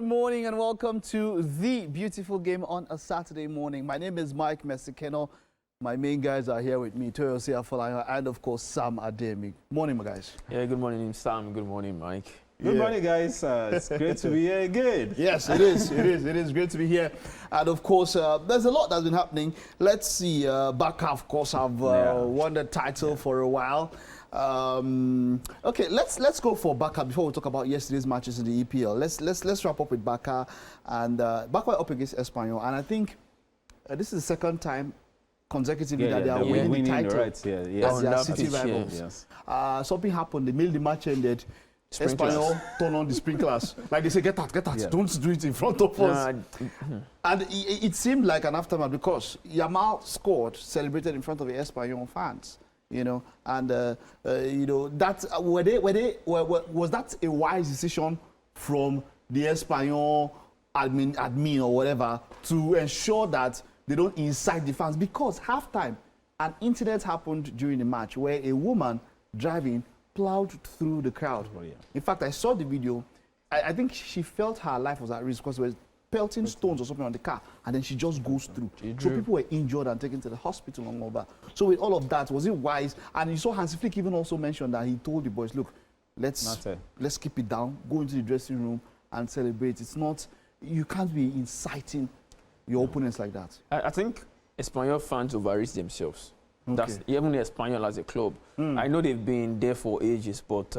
Good morning and welcome to the beautiful game on a Saturday morning. My name is Mike Mesikeno. My main guys are here with me, Toyosi Afolayan and of course Sam Ademi. Morning, my guys. Yeah, good morning, Sam. Good morning, Mike. Good morning, guys. It's great to be here again. Yes, it is. It is great to be here. And of course, there's a lot that's been happening. Let's see. Barca, of course, have won the title for a while. Okay, let's go for Barca before we talk about yesterday's matches in the EPL. Let's wrap up with Barca, and Barca up against Espanyol, and I think this is the second time consecutively that they are winning the title. Right, as their city rivals. Yes. Something happened. The minute the match ended, Espanyol turned on the sprinklers. Like they say, get out, yeah. Don't do it in front of us. And it seemed like an aftermath because Yamal scored, celebrated in front of the Espanyol fans. You know, and you know that was that a wise decision from the Espanyol admin or whatever to ensure that they don't incite the fans? Because halftime, an incident happened during the match where a woman driving plowed through the crowd. Oh, yeah. In fact, I saw the video. I think she felt her life was at risk because there was pelting stones or something on the car, and then she just goes through. So people were injured and taken to the hospital and all that. So with all of that, was it wise? And you saw Hansi Flick even also mentioned that he told the boys, look, let's keep it down, go into the dressing room and celebrate. It's not, you can't be inciting your opponents like that. I think Espanyol fans overreach themselves. Okay. That's even Espanyol as a club. I know they've been there for ages, but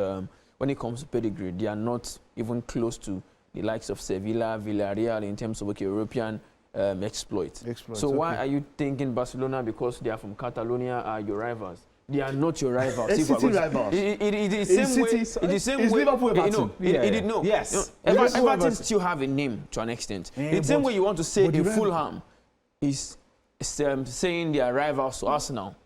when it comes to pedigree, they are not even close to the likes of Sevilla, Villarreal in terms of European exploits. So why are you thinking Barcelona, because they are from Catalonia, are your rivals? They are not your rivals. City rivals. It is the same way. Liverpool Everton. Yes. Everton still have a name to an extent. The same way you want to say a Fulham is saying they are rivals to Arsenal,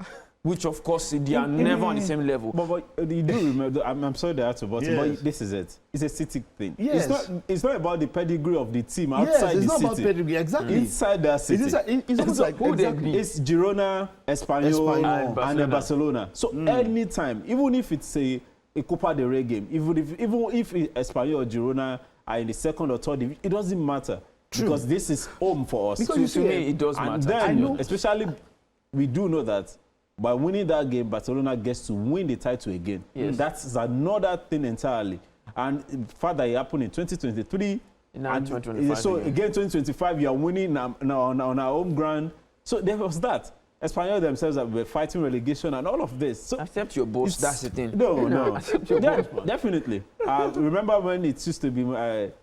which of course they are never on the same level. But you do remember, I'm sorry they had to, but this is it. It's a city thing. Yes. It's not about the pedigree of the team outside the city. It's not about pedigree, exactly. Inside that city. It's almost like it's Girona, Espanyol, and Barcelona. So anytime, even if it's a Copa del Rey game, even if Espanyol or Girona are in the second or third division, it doesn't matter. True. Because this is home for us. Because to me, it does matter. And then, especially, we do know that by winning that game, Barcelona gets to win the title again. Yes. That's another thing entirely. And further, it happened in 2023. And 2025. So again, 2025, you are winning on our home ground. So there was that. Espanyol themselves were fighting relegation and all of this. So accept your boast, that's the thing. No. Accept your boast, definitely. Remember when it used to be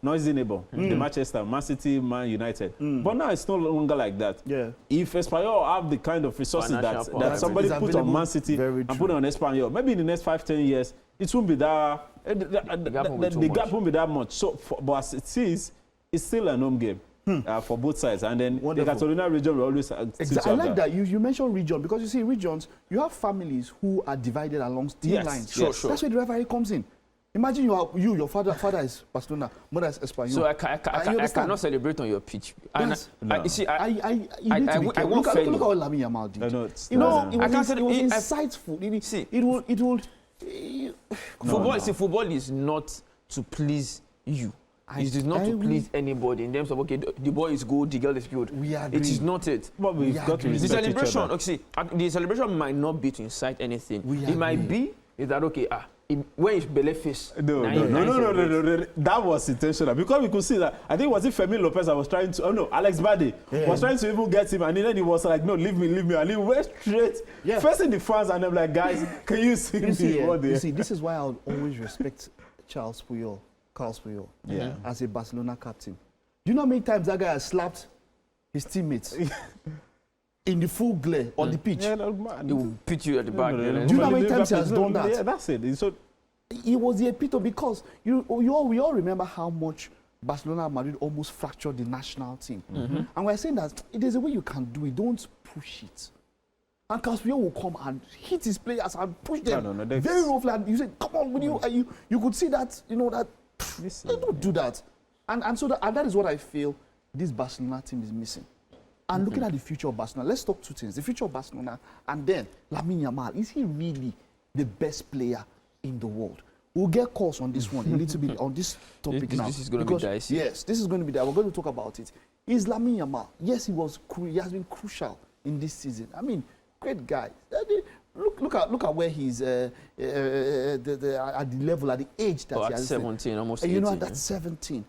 noisy neighbor, the Manchester, Man City, Man United. But now it's no longer like that. Yeah. If Espanyol have the kind of resources that somebody put on Man City and put on Espanyol, maybe in the next 5-10 years, it won't be that, the gap won't be that much. So, but as it is, it's still a home game. For both sides, and then the Catalonia region will always exactly. I like that you mentioned region, because you see regions, you have families who are divided along team lines. Sure. That's where the rivalry comes in. Imagine your father is Barcelona, mother is Espanyol. So I cannot celebrate on your pitch. Yes. You see, I won't fail. Look what Lamine Yamal did. It was insightful. It will. Football is not to please you. It is not to please anybody in terms of, okay, the boy is good, the girl is good. It is not it. But we've got to respect each other. The celebration might not be to incite anything. It might be that, okay, when it's belly face. No. That was intentional, because we could see that. I think was it Femi Lopez I was trying to. Alex Bade was trying to even get him, and then he was like, no, leave me, and he went straight facing the fans, and I'm like, guys, can you see me? You see, this is why I would always respect Carlos Puyol as a Barcelona captain. Do you know how many times that guy has slapped his teammates in the full glare on the pitch? He will put you at the back. Do you know how many times he has done that? Yeah, that's it. So he was the epitome, because we all remember how much Barcelona and Madrid almost fractured the national team. And we're saying that there's a way you can do it. Don't push it. And Caspian will come and hit his players and push them very roughly. And you say, come on, you could see that, that they don't do that. And so that is what I feel this Barcelona team is missing. And looking at the future of Barcelona, let's talk two things. The future of Barcelona, and then Lamine Yamal. Is he really the best player in the world? We'll get calls on this one a little bit on this topic now. This is going to be dicey. Yes, this is going to be there. We're going to talk about it. Is Lamine Yamal? Yes, he has been crucial in this season. I mean, great guy. Look at where he's at the level, at the age that he has. At 17, almost 18. You know, that's 17.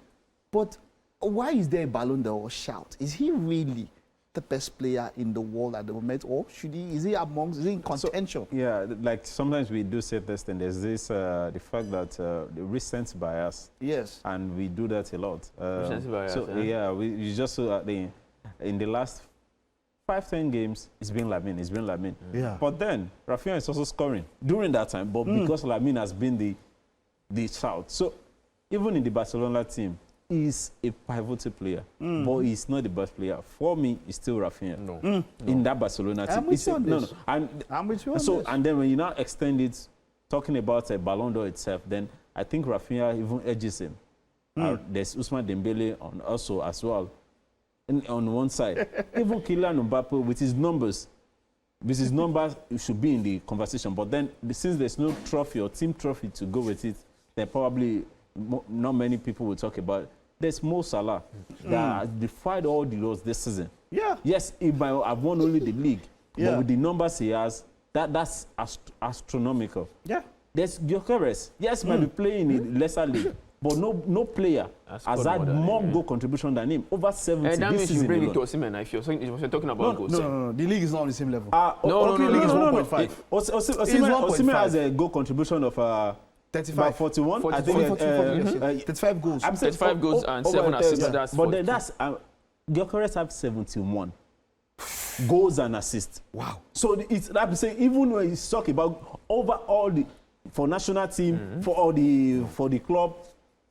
But why is there a Ballon d'Or shout? Is he really the best player in the world at the moment, or is he in contention? So, yeah, like sometimes we do say this, and there's this the fact that the recent bias. Yes. And we do that a lot. Recent bias. So yeah, we just saw that in the last 5-10 games, it's been Lamine. Yeah. But then Rafinha is also scoring during that time, but because Lamine has been the shout. So even in the Barcelona team, he's a pivotal player, but he's not the best player. For me, it's still Rafinha. No. In that Barcelona team. I'm with you on this. I'm with you on this. And then when you now extend it, talking about a Ballon d'Or itself, then I think Rafinha even edges him. There's Ousmane Dembele also as well. On one side. Even Kylian Mbappe with his numbers, it should be in the conversation. But then, since there's no trophy or team trophy to go with it, then probably not many people will talk about it. There's Mo Salah that has defied all the laws this season. Yeah. Yes, he might have won only the league, but with the numbers he has, that's astronomical. Yeah. There's Gyökeres. Yes, might be playing in a lesser league, but no player has had more goal contribution than him. Over 70 that this means season. you bring it to Osimhen if you're talking about goals. No. The league is not on the same level. No. The league is 1.5. Osimhen has a goal contribution of 35. About 41. I think 35 goals. 35 goals and 7 assists. That's but then that's Gyökeres have 71 goals and assists. Wow. So it's like I'm saying, even when he's talking about over all the for national team, for the club.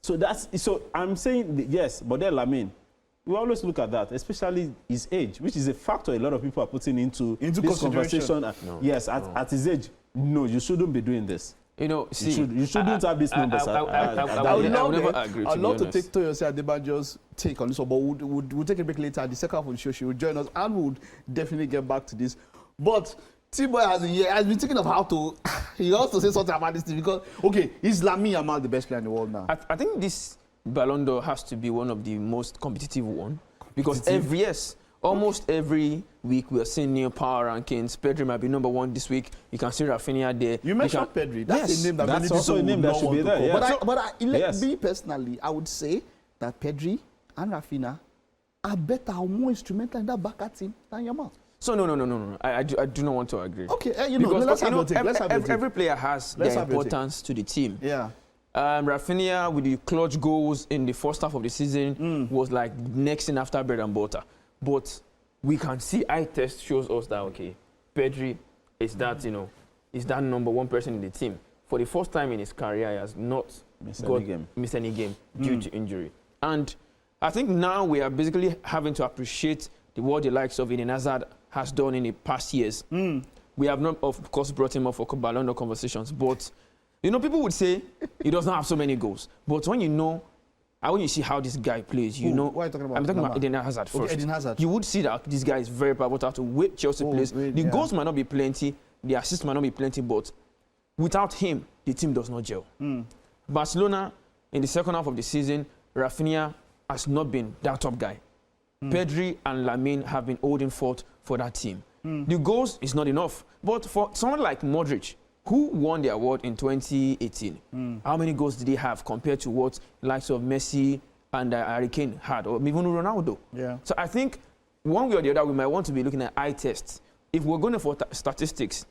So I'm saying yes, but then Lamine, we always look at that, especially his age, which is a factor a lot of people are putting into this conversation. Yes, at his age, no, you shouldn't be doing this. You know, see, you shouldn't have these numbers. I would never agree. I'd love to take Toyosi Adebajo's take on this one, but we'll take a break later. At the second half of the show, she will join us, and we'll definitely get back to this. But T-Boy has been thinking of how to. He wants to say something about this thing because, okay, is Lamine Yamal the best player in the world now? I think this Ballon d'Or has to be one of the most competitive one because almost every week we are seeing new power rankings. Pedri might be number 1 this week. You can see Rafinha there. You mentioned Pedri. That's a name that that's also a name that should be there. Yeah. Me personally, I would say that Pedri and Rafinha are better or more instrumental in that Barca team than Yamal. So no. I do not want to agree. Okay, let's have your take. Every player has their importance to the team. Yeah. Rafinha with the clutch goals in the first half of the season was like next in after bread and butter. But we can see eye test shows us that, okay, Pedri is that, is that number 1 person in the team. For the first time in his career, he has not missed any game due to injury. And I think now we are basically having to appreciate what the likes of Eden Hazard has done in the past years. We have not, of course, brought him up for Ballon d'Or conversations, but, people would say he doesn't have so many goals. But when when you see how this guy plays, what are you talking about? I'm talking about Eden Hazard first. Okay, Eden Hazard. You would see that this guy is very pivotal to where Chelsea plays. The goals might not be plenty, the assists might not be plenty, but without him, the team does not gel. Barcelona, in the second half of the season, Rafinha has not been that top guy. Pedri and Lamine have been holding forth for that team. The goals is not enough. But for someone like Modric, who won the award in 2018, how many goals did he have compared to what the likes of Messi and Harry Kane had, or even Ronaldo? Yeah. So I think one way or the other, we might want to be looking at eye tests. If we're going for statistics,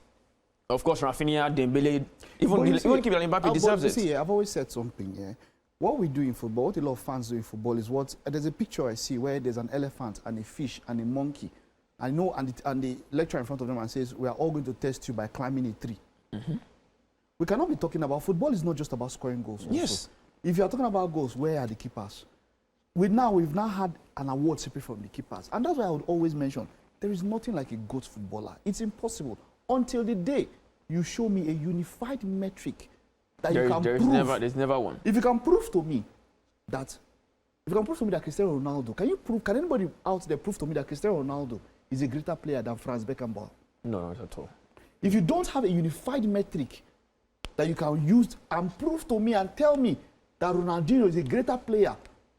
of course, Rafinha, Dembele, even Kylian Mbappe deserves it. See, I've always said something, yeah. What we do in football, what a lot of fans do in football is there's a picture I see where there's an elephant and a fish and a monkey. I know, and the lecturer in front of them and says, we are all going to test you by climbing a tree. We cannot be talking about, football is not just about scoring goals. Also. Yes. If you are talking about goals, where are the keepers? We've now had an award separate from the keepers. And that's why I would always mention, there is nothing like a GOAT footballer. It's impossible until the day you show me a unified metric that you can prove. There's never one. If you can prove to me that Cristiano Ronaldo, can anybody out there prove to me that Cristiano Ronaldo is a greater player than Franz Beckenbauer? No, not at all. If you don't have a unified metric that you can use and prove to me and tell me that Ronaldinho is a greater player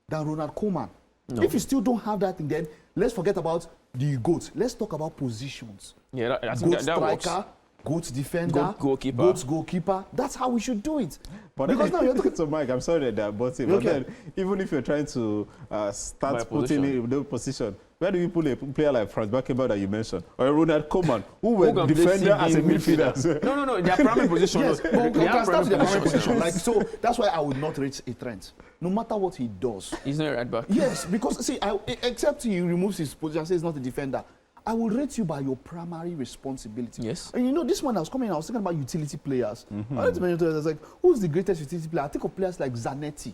than Ronald Koeman. No. If you still don't have that thing, then let's forget about the GOAT. Let's talk about positions. Yeah, I think that striker, works. GOAT defender, goalkeeper. GOAT goalkeeper. That's how we should do it. But because now you're talking to Mike, I'm sorry that but then even if you're trying to start putting in the position, where do you put a player like Franz Beckenbauer that you mentioned, or Ronald Koeman, who were defender as a midfielder? No, their primary position. Yes, but we can start with their primary position. Like, so that's why I would not rate a Trent, no matter what he does. He's not a right back. Yes, because see, except he removes his position and says he's not a defender, I will rate you by your primary responsibility. Yes. And you know, this one I was coming, I was thinking about utility players. I was like, who's the greatest utility player? I think of players like Zanetti.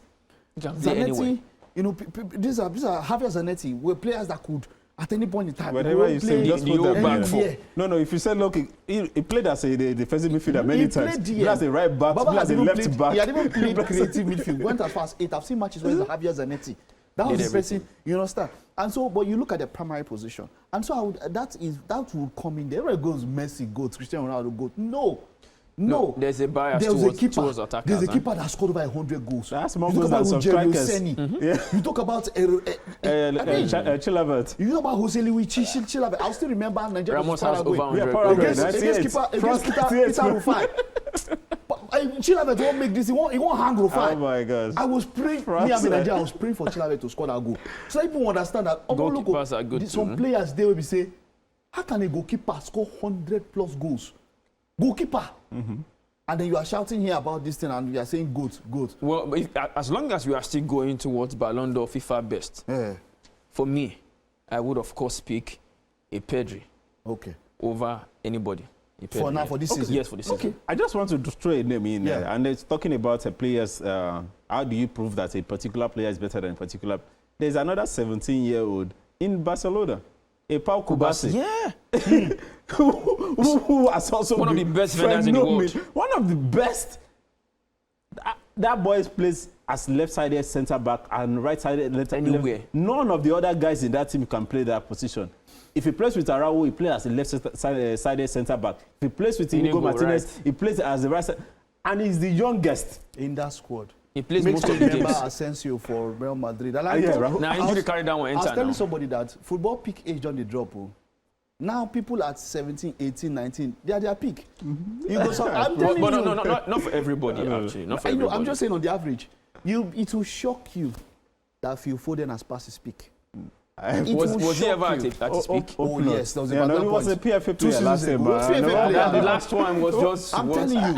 Zanetti, you know, these are Javier Zanetti were players that could at any point in time. Whatever you say, just put them back. No, if you said, look, he played as a defensive midfielder many times. He played as a right back, he played as a left back. He had even played creative midfield. Went as far as 8. I've seen matches where it's Javier Zanetti. That was the person, you understand? And so, but you look at the primary position, and so I would, that would come in there. Where it goes Messi, goes Cristiano Ronaldo, goes. No. There's a bias towards attackers. There's a keeper that scored over 100 goals. That's more goals than some strikers. You talk about Chilavert. You talk about Jose Luis Chilavert. I still remember Nigeria Ramos has over 100 against Peter Rufai. Chilavert won't make this. He won't hang Rufai. Oh my gosh! I was praying. I was praying for Chilavert to score that goal. So people understand that. Goalkeepers are good. Some players they will be say, how can a goalkeeper score 100+ goals? Goalkeeper. And then you are shouting here about this thing and you are saying good. Well, as long as we are still going towards Ballon d'Or FIFA best, for me, I would of course pick a Pedri over anybody. For now, for this season? Yes, for this season. I just want to throw a name in there. And it's talking about players, how do you prove that a particular player is better than a particular? There's another 17-year-old in Barcelona. Pau Kubasi. Yeah. who was also one of the best defenders in the world. One of the best. That boy plays as left-sided centre-back and right-sided anywhere. None of the other guys in that team can play that position. If he plays with Araujo, he plays as a left-sided centre-back. If he plays with Inigo Martinez, he plays as the right side. And he's the youngest in that squad. He plays most of the games. Asensio for Real Madrid. Now injury carried down one. I was telling somebody that football peak age on the drop. Now people at 17, 18, 19, they are their peak. I'm telling you. Not for everybody actually. Not for everybody. I'm just saying on the average, it will shock you that Phil Foden has passed his peak. Was he ever at his peak? Oh yes, there was he was a PFA player last year. The last one was just. I'm telling you,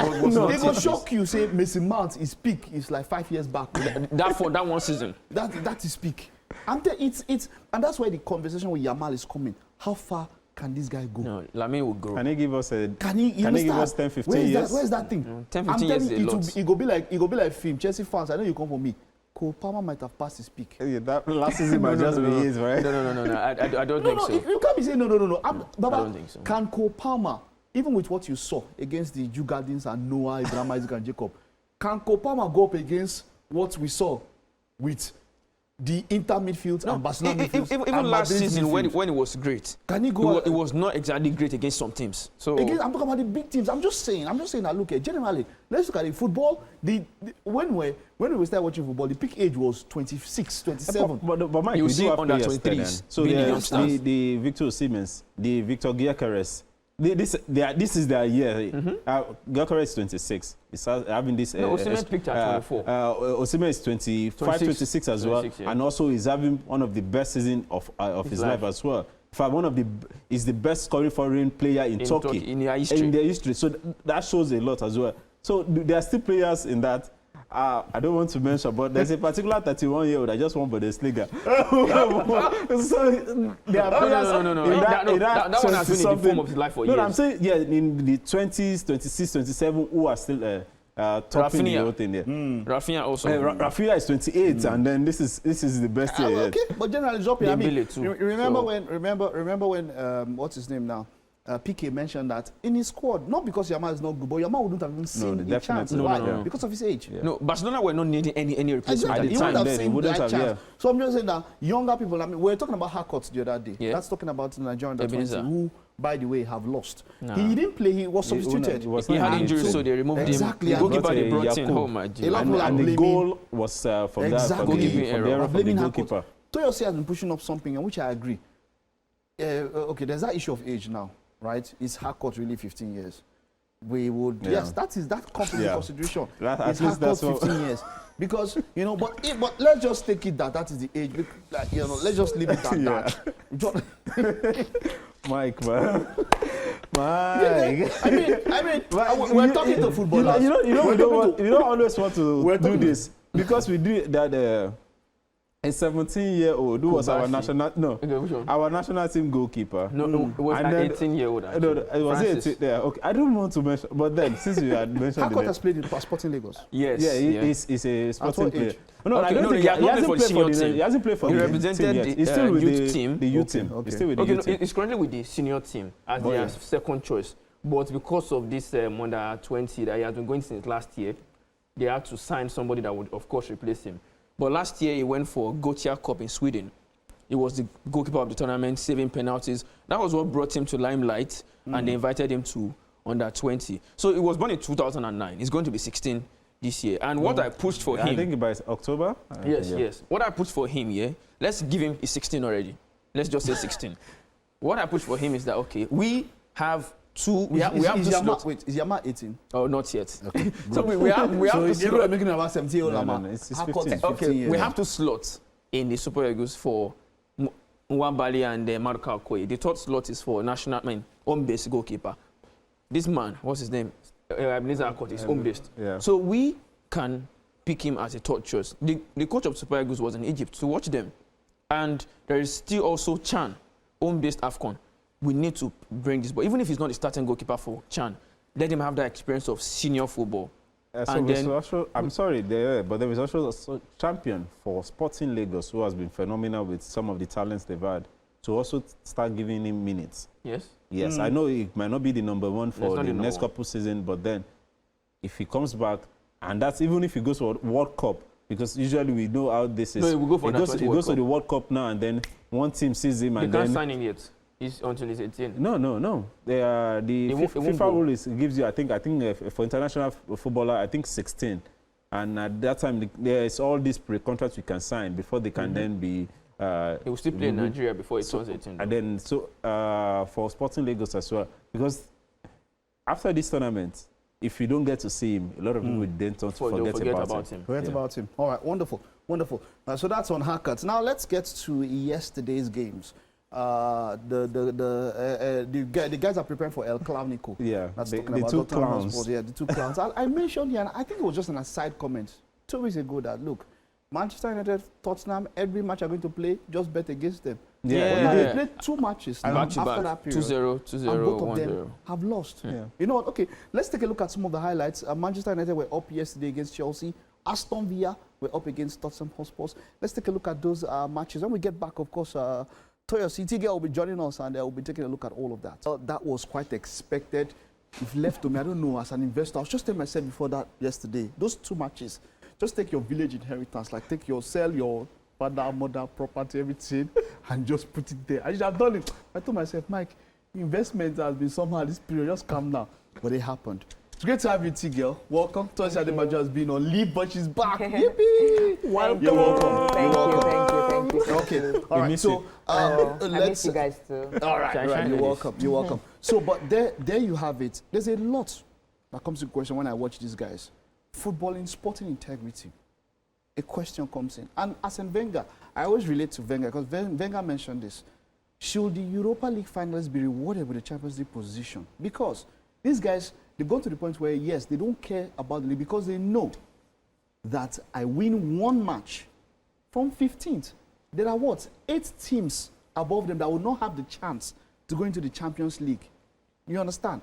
they will shock you. Say Mason Mount, his peak is like 5 years back. That one season. That is peak. And that's why the conversation with Yamal is coming. How far can this guy go? No, Lamine will grow. Can he give us Can he give us 10, 15 years? Where's that thing? 10, 15 years is a lot. It go be like film. Chelsea fans, I know you come for me. Cole Palmer might have passed his peak. Yeah, that last season might just be his, right? No. I don't think so. You can't be saying no. I don't think so. Can Cole Palmer, even with what you saw against the Jew Gardens and Noah, Ibrahim, Isaac, and Jacob, can Cole Palmer go up against what we saw with the Inter midfield and Barcelona midfield? Even last season when it was great, can he go? It was not exactly great against some teams. So again, I'm talking about the big teams. I'm just saying that look at generally. Let's look at the football. When we started watching football, the peak age was 26, 27. But Mike, you we see do have under players 23s. So the Victor Osimhen, the Victor Gyökeres. This is their year. Gyökeres is 26. He's having this. Osimhen picked at 24. Osimhen is 25, 26 as well, and also he's having one of the best seasons of his life as well. In fact, is the best scoring foreign player in Turkey in their history. So that shows a lot as well. So there are still players in that. I don't want to mention, but there's a particular 31-year-old I just want Bundesliga. So there are players that one has been in the form of his life for years. No, I'm saying in the 20s, 26, 27, who are still topping the whole thing there. Rafinha also. Rafinha is 28, and then this is the best year. Okay, but generally, I mean, remember when what's his name now? PK mentioned that in his squad, not because Yamal is not good, but Yamal wouldn't have even seen a chance. Why? Because of his age. Yeah. No, Barcelona were not needing any replacement at the time. He wouldn't have chance. Yeah. So I'm just saying that younger people, I mean, we were talking about haircuts the other day. Yeah. That's talking about the Nigerian who, by the way, have lost. No. He didn't play, he was substituted. He had injuries, so they removed him. The goalkeeper they brought in. Oh my God. And the goal was from the goalkeeper. Toyosi has been pushing up something, and which I agree. Okay, there's that issue of age now, right? Is haircut really 15 years? We would, yes, that comes into consideration. It's haircut 15 years. Because, you know, but let's just take it that is the age. Like, you know, let's just leave it at that. Mike, man. Mike. I mean, we're talking to footballers. You don't always want to do this because we do that. A 17-year-old who was our national team goalkeeper. No, it was an 18-year-old. It was 18. Yeah, okay. I don't want to mention, but then since you had mentioned Hackett has played in Sporting Lagos. Yes. Yeah, he's a Sporting player. No, I don't think he hasn't played for the senior team. He represented the he's still with youth team. The youth team. Okay. He's still with the youth team. He's currently with the senior team as their second choice. But because of this under 20 that he has been going since last year, they had to sign somebody that would, of course, replace him. But last year, he went for Gothia Cup in Sweden. He was the goalkeeper of the tournament, saving penalties. That was what brought him to limelight, and they invited him to under 20. So he was born in 2009. He's going to be 16 this year. And what I pushed for him... I think by October? Yes. What I pushed for him, let's give him, he's 16 already. Let's just say 16. What I pushed for him is that, okay, we have two... We have two slots. Wait, is Yama 18? Oh, not yet. Okay. So we have two slots. You're making about 17-year-old Yama. No, it's 15. Okay, we have two slots in the Super Eagles for Nwabali and Maduka Okoye. The third slot is for home-based goalkeeper. This man, what's his name? Ebenezer Akot is home-based. Yeah. So we can pick him as a third choice. The coach of Super Eagles was in Egypt to watch them. And there is still also Chan, home-based AFCON. We need to bring this, but even if he's not the starting goalkeeper for Chan, let him have that experience of senior football. I'm sorry, but there is also a champion for Sporting Lagos who has been phenomenal with some of the talents they've had to also start giving him minutes. Yes? Yes, I know it might not be the number one for the next couple seasons, but then if he comes back, and that's even if he goes for World Cup, because usually we know how this is. No, he will go for he goes to the World Cup now, and then one team sees him, and then... They can't sign him yet. Until he's 18. No. The FIFA rule gives you, I think for international footballer, I think 16. And at that time, there is all these pre-contracts you can sign before they can then be... he will still play in Nigeria before he turns 18. And then, for Sporting Lagos as well, because after this tournament, if you don't get to see him, a lot of people then tend to forget about him. Forget about him. All right, wonderful. So that's on haircuts. Now let's get to yesterday's games. The guys are preparing for El Clasico. Yeah, that's the two clowns. Yeah, the two clowns. I mentioned here, and I think it was just an aside comment 2 weeks ago that, look, Manchester United, Tottenham, every match are going to play, just bet against them. They played 2 matches after that period. 2-0, and both of 1-0. them have lost. Yeah. You know what? Okay, let's take a look at some of the highlights. Manchester United were up yesterday against Chelsea. Aston Villa were up against Tottenham Hotspur. Let's take a look at those matches. When we get back, of course, Toyo City girl will be joining us, and we'll be taking a look at all of that. So that was quite expected. If left to me, I don't know, as an investor, I was just telling myself before that yesterday, those 2 matches, just take your village inheritance, like sell your father, mother, property, everything, and just put it there. I should have done it. I told myself, Mike, investment has been somehow this period, just calm down. But it happened. It's great to have you, T-girl. Welcome. Toyosi Adebajo has been on leave, but she's back. Yippee! Welcome. You're welcome. Thank you. Okay. All right. So I miss you guys too. All right. You're welcome. You're welcome. So, but there you have it. There's a lot that comes to question when I watch these guys. Footballing, sporting integrity. A question comes in. And Arsene Wenger, I always relate to Wenger because Wenger mentioned this. Should the Europa League finalists be rewarded with the Champions League position? Because these guys, they've gone to the point where, yes, they don't care about the league because they know that I win 1 match from 15th. There are 8 teams above them that will not have the chance to go into the Champions League. You understand?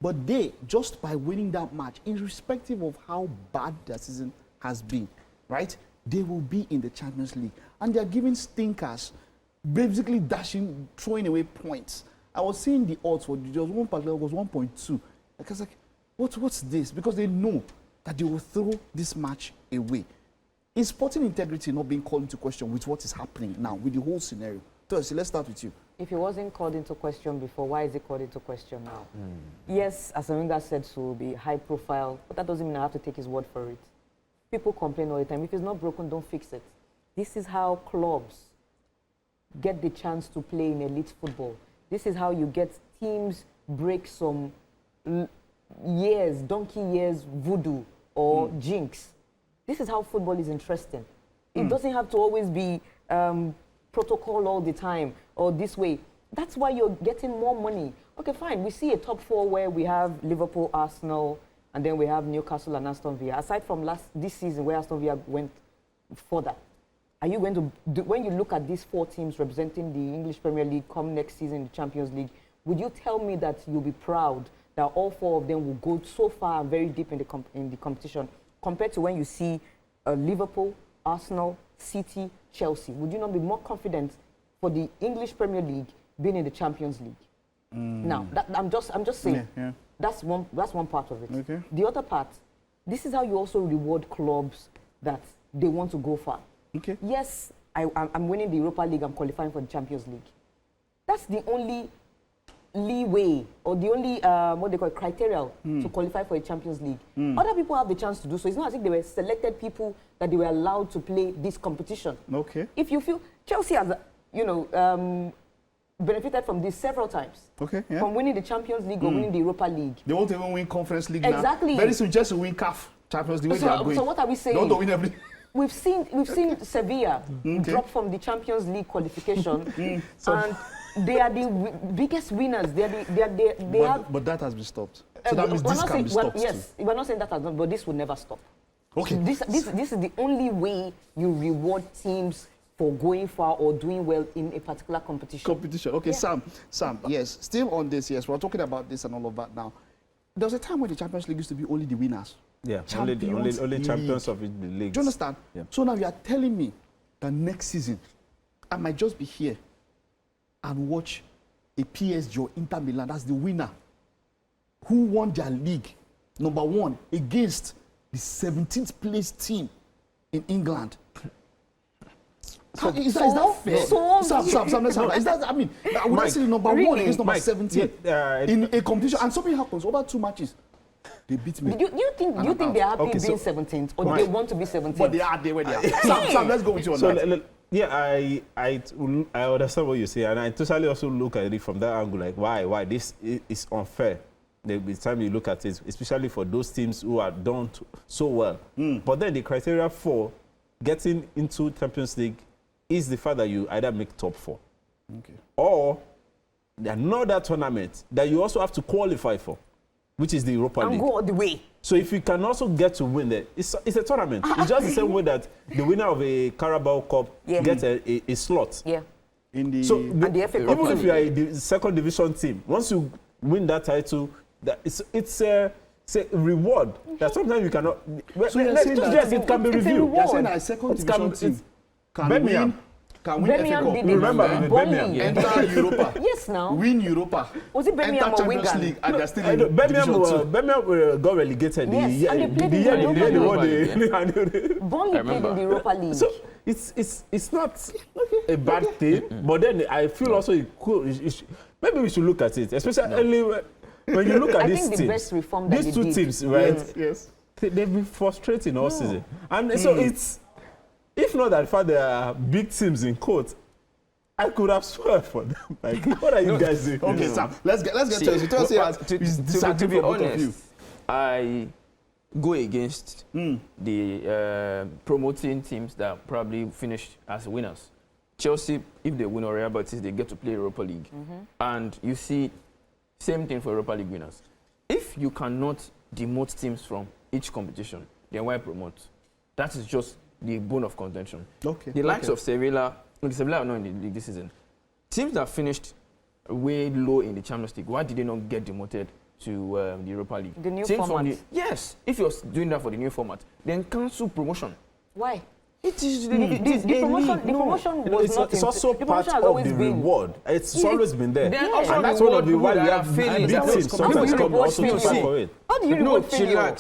But they, just by winning that match, irrespective of how bad their season has been, right, they will be in the Champions League. And they're giving stinkers, basically throwing away points. I was seeing the odds for just one particular was 1.2. I was like, what's this? Because they know that they will throw this match away. Is sporting integrity not being called into question with what is happening now, with the whole scenario? Toyosi, let's start with you. If it wasn't called into question before, why is it called into question now? Yes, as Aminga said, so will be high profile, but that doesn't mean I have to take his word for it. People complain all the time. If it's not broken, don't fix it. This is how clubs get the chance to play in elite football. This is how you get teams break some donkey years voodoo or jinx. This is how football is interesting. It doesn't have to always be protocol all the time or this way. That's why you're getting more money. Okay, fine. We see a top 4 where we have Liverpool, Arsenal, and then we have Newcastle and Aston Villa. Aside from this season where Aston Villa went further, are you going to do, when you look at these 4 teams representing the English Premier League come next season in the Champions League, would you tell me that you'll be proud that all 4 of them will go so far and very deep in the competition compared to when you see Liverpool, Arsenal, City, Chelsea? Would you not be more confident for the English Premier League being in the Champions League? Now, I'm just saying. Yeah. That's one part of it. Okay. The other part, this is how you also reward clubs that they want to go far. Okay. Yes, I'm winning the Europa League. I'm qualifying for the Champions League. That's the only leeway or the only what they call criteria to qualify for a Champions League. Other people have the chance to do so. It's not as if they were selected people that they were allowed to play this competition. Okay. If you feel Chelsea has, benefited from this several times. Okay. Yeah. From winning the Champions League or winning the Europa League. They won't even win Conference League exactly. now. Very soon, just to win CAF Champions League. So what are we saying? Don't win everything. We've seen Sevilla drop from the Champions League qualification, and they are the biggest winners. But that has been stopped. So that means this can be stopped. Yes, we're not saying that has not, but this will never stop. Okay. So this is the only way you reward teams for going far or doing well in a particular competition. Okay, Yeah. Sam, yes, still on this, yes, we're talking about this and all of that now. There was a time when the Champions League used to be only the winners. Yeah, only champions of the league. Do you understand? Yeah. So now you are telling me that next season, I might just be here and watch a PSG or Inter Milan, that's the winner, who won their league, number 1, against the 17th place team in England. Is that fair? Sam, let's have that. Is that, I mean, would I say number 1 against number 17 in a competition? And something happens over 2 matches. They beat me. Do you think they're happy being 17th or they want to be 17th? But they are where they are. Sam, let's go with you on that. Yeah, I understand what you say, and I totally also look at it from that angle, like why this is unfair. The time you look at it, especially for those teams who are done so well. But then the criteria for getting into Champions League is the fact that you either make top 4, or another tournament that you also have to qualify for, which is the Europa League. And go all the way. So if you can also get to win there, it's a tournament. It's just the same way that the winner of a Carabao Cup gets a slot. Yeah. In the and the FA Cup. Even if you are a second division team, once you win that title, it's a reward that sometimes you cannot. So you're saying that it can be reviewed. You're saying that a second division team can win FA Cup. Remember, Birmingham enter Europa. Yes, now. Win Europa. Was it Birmingham enter or Champions Wigan? League and they're still in Birmingham got relegated. Yes, and they played in the Europa League. Burnley played in the Europa League. So it's not a bad thing, but then I feel also maybe we should look at it, especially when you look at these teams. The best reform that these 2 teams, right? Yes. They've been frustrating all season, and so it's. If not that fact there are big teams in court, I could have swear for them. Like, what are you guys doing? Okay, Sam, let's get to it. To be honest, I go against the promoting teams that probably finish as winners. Chelsea, if they win or Real Betis, they get to play Europa League. And you see, same thing for Europa League winners. If you cannot demote teams from each competition, then why promote? That is just the bone of contention. Okay. The likes of Sevilla are not in the league this season. Teams that finished way low in the Champions League, why did they not get demoted to the Europa League? The new format. Yes. If you're doing that for the new format, then cancel promotion. Why? It is the promotion was not. It's also part of the reward. It's always been there. And that's one of the why we have failing. Sometimes come also to fight for it. How do you reward failure?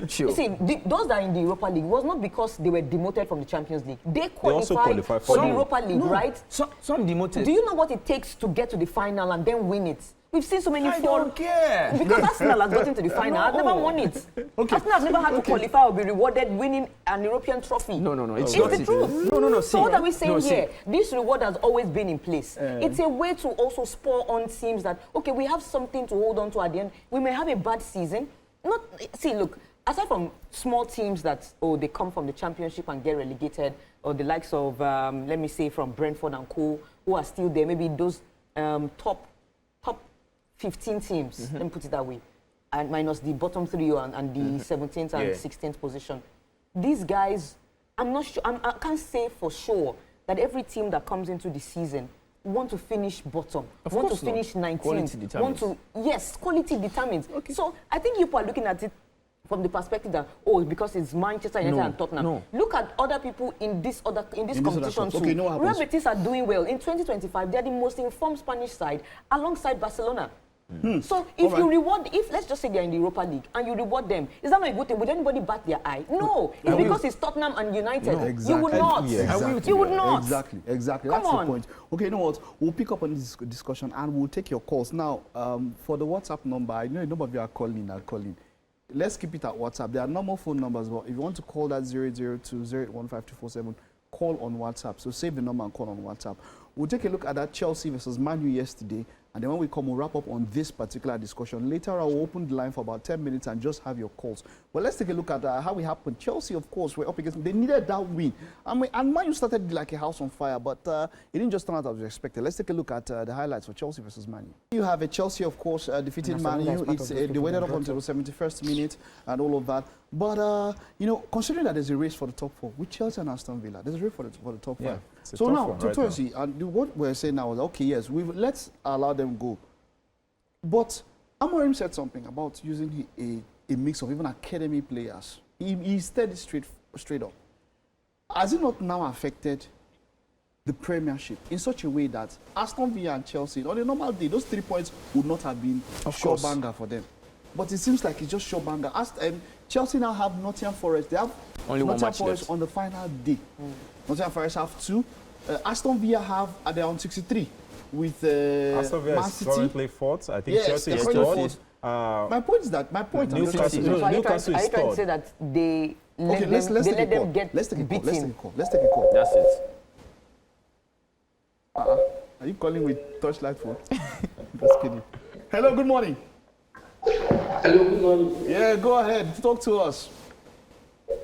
Chill. See, those that are in the Europa League was not because they were demoted from the Champions League. They also qualify for the Europa League, right? Some demoted. Do you know what it takes to get to the final and then win it? We've seen so many I don't care. Because Arsenal has gotten to the final. I've never won it. Arsenal has never had to qualify or be rewarded winning an European trophy. No. It's the truth. No. So what are we saying here? This reward has always been in place. It's a way to also spur on teams that, okay, we have something to hold on to at the end. We may have a bad season. Look, aside from small teams that, they come from the Championship and get relegated, or the likes of, let me say, from Brentford and co, who are still there, maybe those top 15 teams, let me put it that way, and minus the bottom 3 and the 17th and 16th position. These guys, I'm not sure, I can't say for sure that every team that comes into the season want to finish bottom, want to finish 19th, yes, quality determines. So I think people are looking at it from the perspective that, because it's Manchester United and Tottenham. Look at other people in this competition too. Real Betis are doing well. In 2025, they're the most informed Spanish side alongside Barcelona. So if you reward, let's just say they're in the Europa League and you reward them, is that not a good thing? Would anybody bat their eye? No, it's because it's Tottenham and United. No. Exactly. You would not. You would not. Exactly. That's the point. Okay, you know what? We'll pick up on this discussion and we'll take your calls. Now, for the WhatsApp number, I know a number of you are calling. Let's keep it at WhatsApp. There are normal phone numbers, but if you want to call that 002-0815247, call on WhatsApp. So save the number and call on WhatsApp. We'll take a look at that Chelsea versus Man U yesterday. And then when we come, we'll wrap up on this particular discussion. Later, I'll open the line for about 10 minutes and just have your calls. But let's take a look at how it happened. Chelsea, of course, were up against. They needed that win. And Man U started like a house on fire, but it didn't just turn out as we expected. Let's take a look at the highlights for Chelsea versus Man U. You have a Chelsea, of course, defeating Man U. They waited up until the 71st minute and all of that. But, considering that there's a race for the top 4, with Chelsea and Aston Villa, there's a race for the top 5. So now, to Chelsea, and what we're saying now is, okay, yes, let's allow them go. But Amorim said something about using a mix of even academy players. He said it straight up. Has it not now affected the Premiership in such a way that Aston Villa and Chelsea, on a normal day, those 3 points would not have been sure banger for them? But it seems like it's just sure banger. Chelsea now have Nottingham Forest. They have only Nottingham Forest on the final day. Nottingham Forest have 2. Aston Villa they're on 63 with Aston Villa is currently 4th. I think Chelsea is 3rd. My point is that Newcastle is 3rd. Are you trying to say that they let them get beaten? Let's take a call. That's it. Are you calling with touchlight phone? Just kidding. Hello, good morning. Hello, good morning. Yeah, go ahead. Talk to us.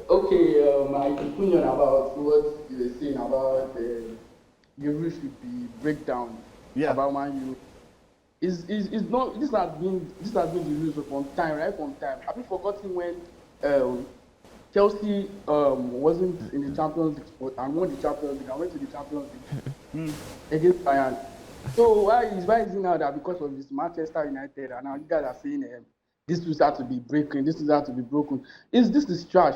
Okay, my opinion about what you were saying about the rules should be breakdown about Man U. Is not this has been the rules from time, right from time. Have you forgotten when Chelsea wasn't in the Champions League and won the Champions League and went to the Champions League against Bayern? So why is it now that because of this Manchester United and now you guys are saying this rules have to be breaking, this rules have to be broken? This is trash.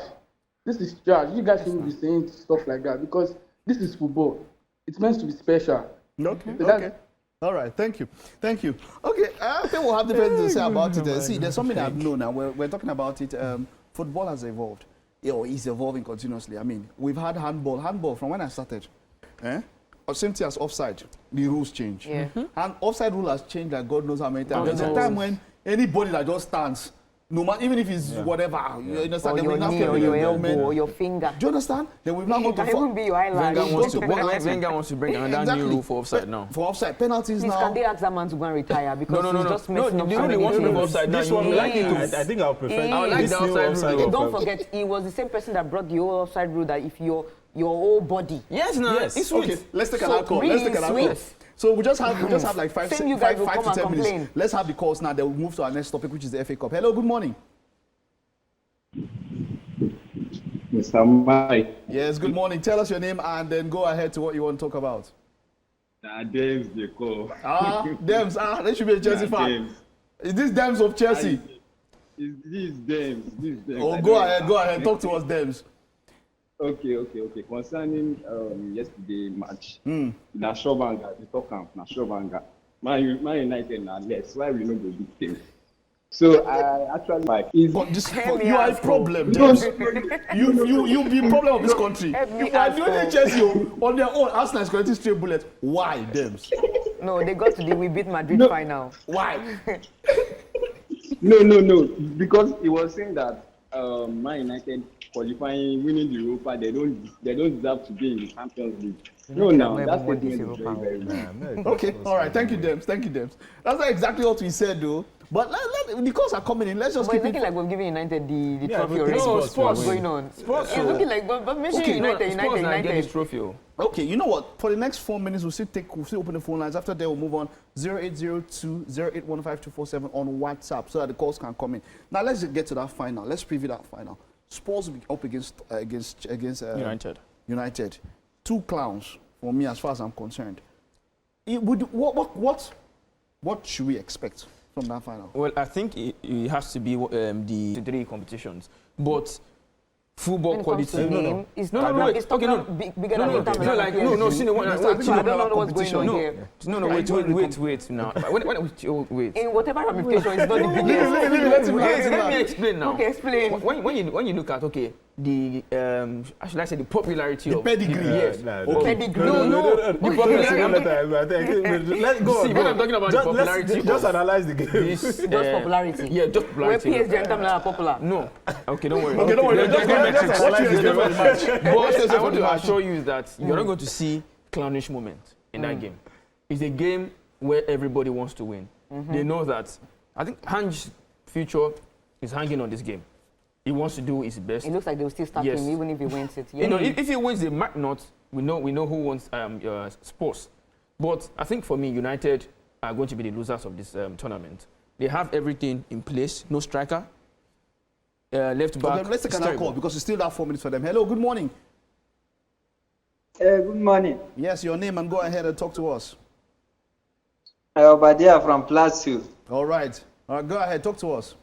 This is trash. You guys shouldn't be saying stuff like that because this is football. It's meant to be special. Okay. All right. Thank you. Okay. I think we'll have the best to say about it. See, there's something I've known now. We're talking about it. Football has evolved. It's evolving continuously. I mean, we've had handball. Handball from when I started. Same thing as offside. The rules change. Yeah. And offside rule has changed like God knows how many times. There's a time when anybody that just stands, no matter, even if it's whatever, you understand? Or your knee, or your elbow, or your finger. Do you understand? Then we've now got to... It can be your eyelash. Wenger wants to bring another new rule for offside now. For offside, penalties Please, now... can they ask that man to go and retire? Because no. he's just messing up. The rule he wants to bring offside now, I think I'll prefer this new offside rule. Don't forget, he was the same person that brought the whole offside rule that if your whole body... Yes, it's sweet. Okay, let's take an alcohol. So we just have like 5 to 10 minutes. Let's have the calls now. Then we'll move to our next topic, which is the FA Cup. Hello, good morning. Mr. Mike. Yes, good morning. Tell us your name and then go ahead to what you want to talk about. Dems, they call. Dems. They should be a Chelsea fan. Dems. Is this Dems of Chelsea? This Dems. Oh, go ahead. Talk to us, Dems. Okay. Concerning yesterday match, na Showdown, the talk camp, na Showdown. Man United na less. Why we no go beat them? So I actually like is you are a problem, James. You be problem of this country. You are the only Chelsea on their own. Arsenal is collecting straight bullets. Why, James? No, they got to the We Beat Madrid final. Why? No. Because he was saying that Man United qualifying, winning the Europa, they don't deserve to be in the Champions League. No, that's what this very Okay, all right. Thank you, James. That's not exactly what we said, though. But the calls are coming in. Let's just keep it's looking like we're giving United the trophy already. No, What's going on? It's looking like, but maybe United. Trophy. Okay, you know what? For the next 4 minutes, we'll still open the phone lines. After that, we'll move on 0802-0815-247 on WhatsApp so that the calls can come in. Now, let's get to that final. Let's preview that final. Spurs will be up against United. Two clowns for me, as far as I'm concerned. What should we expect from that final? Well, I think it has to be the 3 competitions, but football quality. No. It's bigger than Inter Milan. I don't know what's going on here. Wait. Now, wait. In whatever ramification, it's not the biggest. Let me explain now. Okay, explain. When you look at the how should I say the popularity the of pedigree? Yes. Pedigree. No. The popularity. Let's go. See, when I'm talking about the popularity, just analyze the game. Just popularity. Yeah, just popularity. Where PSG and Inter Milan are popular. No. Okay, don't worry. Okay, don't worry. What I want to assure you is that you're not going to see clownish moment in that game. It's a game where everybody wants to win. They know that. I think Han's future is hanging on this game. He wants to do his best. It looks like they'll still start him even if he wins it. Yeah. You know, if he wins, they might not. We know who wants Spurs. But I think for me, United are going to be the losers of this tournament. They have everything in place. No striker. Left back. Let's take another call because we still have 4 minutes for them. Hello, good morning. Good morning. Yes, your name and go ahead and talk to us. Badia from Plateau. All right, go ahead, talk to us.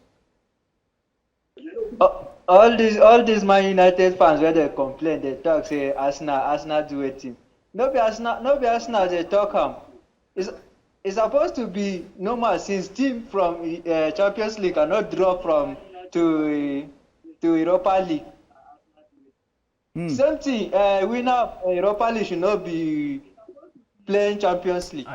All these Man United fans where they complain, they talk say Arsenal do a team. No be Arsenal they talk It's supposed to be normal since team from Champions League cannot drop from to Europa League. Same thing, winner Europa League should not be playing Champions League.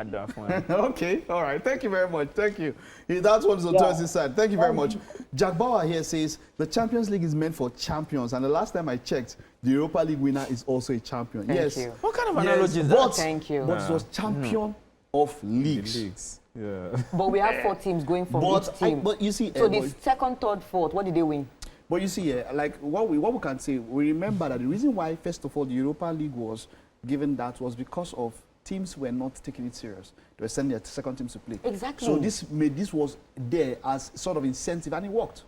Okay, all right. Thank you very much. Thank you. That's what is on Thursday side. Thank you very much. Jack Bauer here says the Champions League is meant for champions, and the last time I checked, the Europa League winner is also a champion. Thank you. What kind of analogy is that? Thank you. But it was champion of leagues. Yeah. But we have 4 teams going from each team. But you see, so the second, third, fourth, what did they win? But you see, like what we can say, we remember that the reason why, first of all, the Europa League was given that was because of teams were not taking it serious. They were sending their second teams to play. Exactly. So this was there as sort of incentive, and it worked.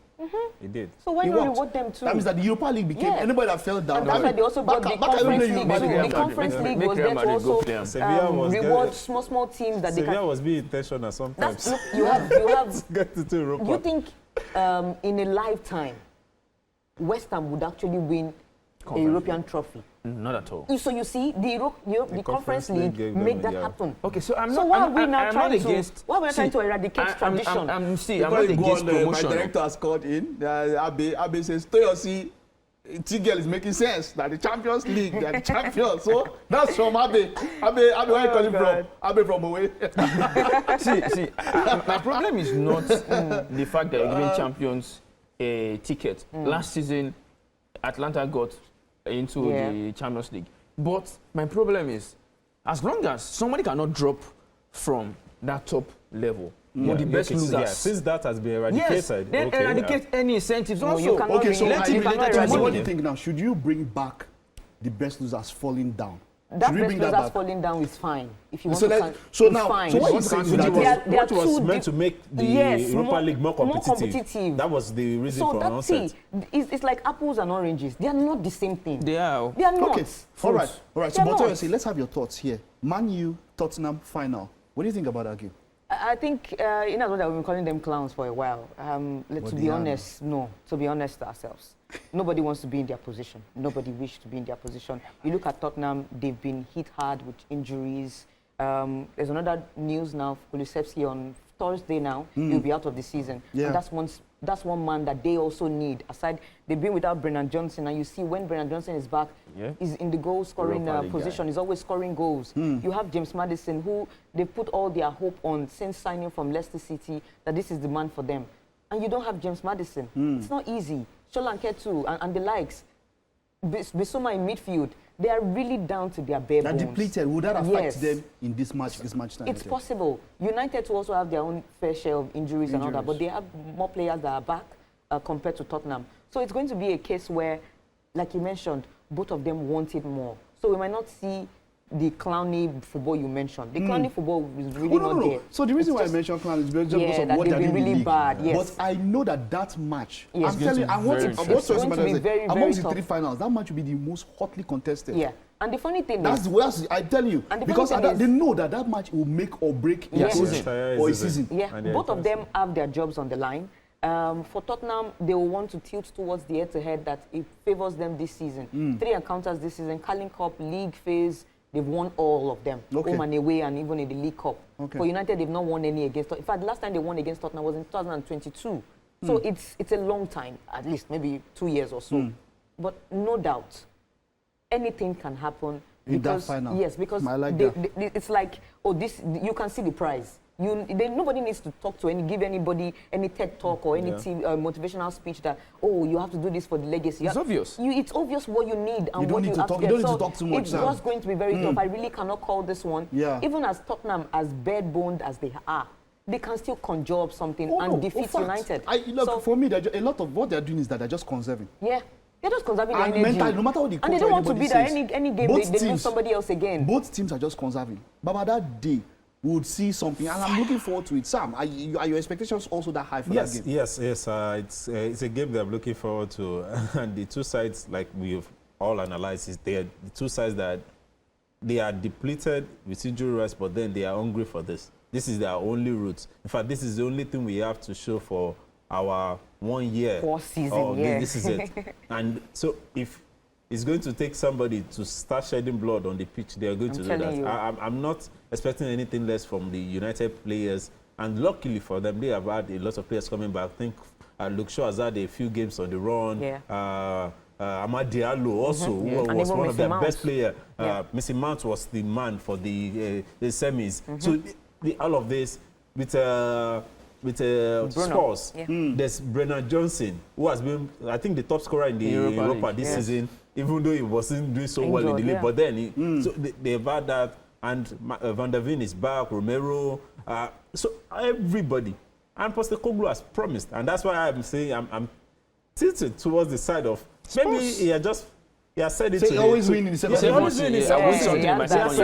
It did. So why not reward them too? That means that the Europa League became anybody that fell down. And that's why they also got the Conference League. The Conference League was there to also reward small teams that they can. Sevilla was being intentional sometimes. Look, you have. Get to Europa. You think in a lifetime, West Ham would actually win a European trophy? Not at all. So you see, the Conference League made that happen. Okay, so why are we not trying to eradicate tradition? I'm not against promotion. My director has called in. Abe says, Toyosi, Tigel is making sense that the Champions League, they are the champions. So that's from Abe. Abe, where are you calling from? Abe from away. see, my problem is not the fact that you're giving champions a ticket. Last season, Atlanta got into the Champions League. But my problem is, as long as somebody cannot drop from that top level, the best losers. Since that has been eradicated. Then eradicate any incentives also. So let it related to what do you think now? Should you bring back the best losers falling down? That best losers falling down is fine. If you want to fine. So what you saying what was meant to make the Europa League more competitive. That was the reason for onset. It's like apples and oranges. They are not the same thing. They are. They are not. Okay. All right. So Botoyosi, let's have your thoughts here. Man U, Tottenham final. What do you think about that game? I think, you know, that we've been calling them clowns for a while. To be honest, no. To be honest to ourselves. Nobody wants to be in their position. Nobody wishes to be in their position. You look at Tottenham, they've been hit hard with injuries. There's another news now, Kulusevski on Thursday now, he'll be out of the season. Yeah. And that's one man that they also need. Aside, they've been without Brennan Johnson, and you see when Brennan Johnson is back, he's in the goal-scoring position. He's always scoring goals. You have James Maddison, who they put all their hope on since signing from Leicester City, that this is the man for them. And you don't have James Maddison. It's not easy. Sholanke too, and the likes. Bissouma in midfield, they are really down to their bare bones. Depleted. Would that affect them in this match time? It's possible. United to also have their own fair share of injuries and all that, but they have more players that are back compared to Tottenham. So it's going to be a case where, like you mentioned, both of them want it more. So we might not see the clowny football you mentioned. The clowny football is really not there. So the reason why I mentioned clowny is because of what they're doing really bad. Yes. But I know that match, yes. I'm telling you, amongst the 3 finals, that match will be the most hotly contested. Yeah. And the funny thing is, I tell you, because they know that match will make or break a season. Yeah, both of them have their jobs on the line. For Tottenham, they will want to tilt towards the head-to-head that it favors them this season. 3 encounters this season, Carling Cup, league phase, they've won all of them, home and away, and even in the League Cup. For United, they've not won any against Tottenham. In fact, the last time they won against Tottenham was in 2022. So it's a long time, at least maybe 2 years or so. But no doubt, anything can happen. In that final. Yes, because it's like, you can see the prize. Nobody needs to talk to give anybody any TED talk or any motivational speech that, you have to do this for the legacy. It's obvious. It's obvious what you need and what you have to get. You don't need to talk too much. It's just going to be very tough. I really cannot call this one. Yeah. Even as Tottenham, as bare-boned as they are, they can still conjure up something and defeat United. For me, a lot of what they're doing is that they're just conserving. Yeah. They're just conserving their energy. No matter what the coach and they don't want to be there any game. They lose somebody else again. Both teams are just conserving. But by that day, we would see something, and I'm looking forward to it. Sam, are your expectations also that high for that game? Yes. It's a game that I'm looking forward to. And the two sides, like we've all analyzed, they are the two sides that they are depleted with injury rest, but then they are hungry for this. This is their only route. In fact, this is the only thing we have to show for our 1 year. 4 season, This is it. And so if it's going to take somebody to start shedding blood on the pitch, they are going to do that. I'm not expecting anything less from the United players. And luckily for them, they have had a lot of players coming back. I think Luke Shaw has had a few games on the run. Amad Diallo also, who was one of their best players. Missy Mount was the man for the semis. So all of this with Spurs, there's Brennan Johnson, who has been, I think, the top scorer in the Europa this season, even though he wasn't doing so well in the league. But then so they've had that, and Van der Ven is back, Romero. So everybody, and Postecoglou has promised, and that's why I'm saying I'm tilted towards the side of maybe he has said it. So he always win in the second. He always win in the second. So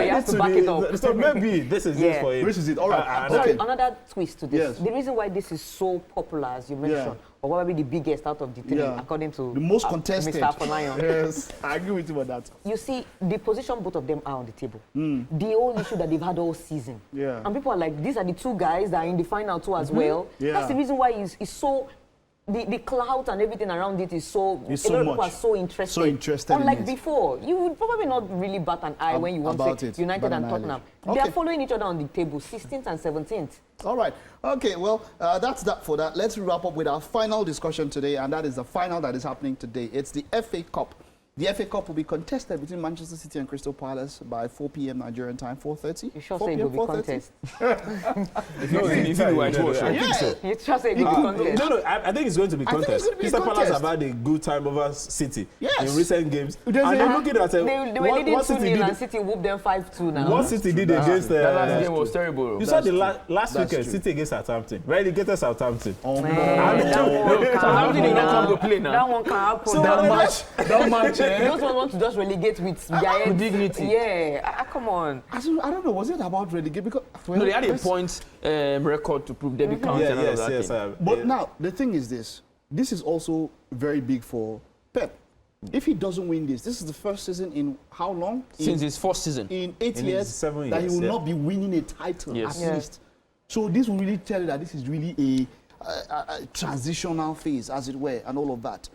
he has to back it up. So maybe this is it for him. This is it. All right. Another twist to this. Yes. The reason why this is so popular, as you mentioned, or probably the biggest out of the 3, according to the most contested. Mr. Afolayan. Yes, I agree with you on that. You see, the position both of them are on the table. The whole issue that they've had all season. And people are like, these are the 2 guys that are in the final too as well. That's the reason why it's so. The clout and everything around it is so. A lot of people are so interested. So interested. Unlike before, you would probably not really bat an eye when you want to say United and Tottenham. They are following each other on the table, 16th and 17th. All right. Okay. Well, that's that for that. Let's wrap up with our final discussion today, and that is the final that is happening today. It's the FA Cup. The FA Cup will be contested between Manchester City and Crystal Palace by 4 p.m. Nigerian time, 4:30. You sure say it will be contest? If you were to watch, I think so. You sure say it will be contest? No, I think it's going to be contest. Crystal Palace have had a good time over City in recent games. And they're looking at they were leading 2-0 and City whooped them 5-2 now. What City did against that last game was terrible. You saw the last weekend, City against Southampton. Relegated Southampton. Oh, Southampton did not come to play now. That one can happen. So that match. Those ones want to just relegate with their dignity. Yeah, come on. I don't know. Was it about relegate? Because no, they had a point record to prove Derby County and all of that. Yes. But now the thing is this. This is also very big for Pep. If he doesn't win this is the first season in how long? Since his first season. In 8 years, 7 years, that he will not be winning a title at least. So this will really tell you that this is really a transitional phase, as it were, and all of that.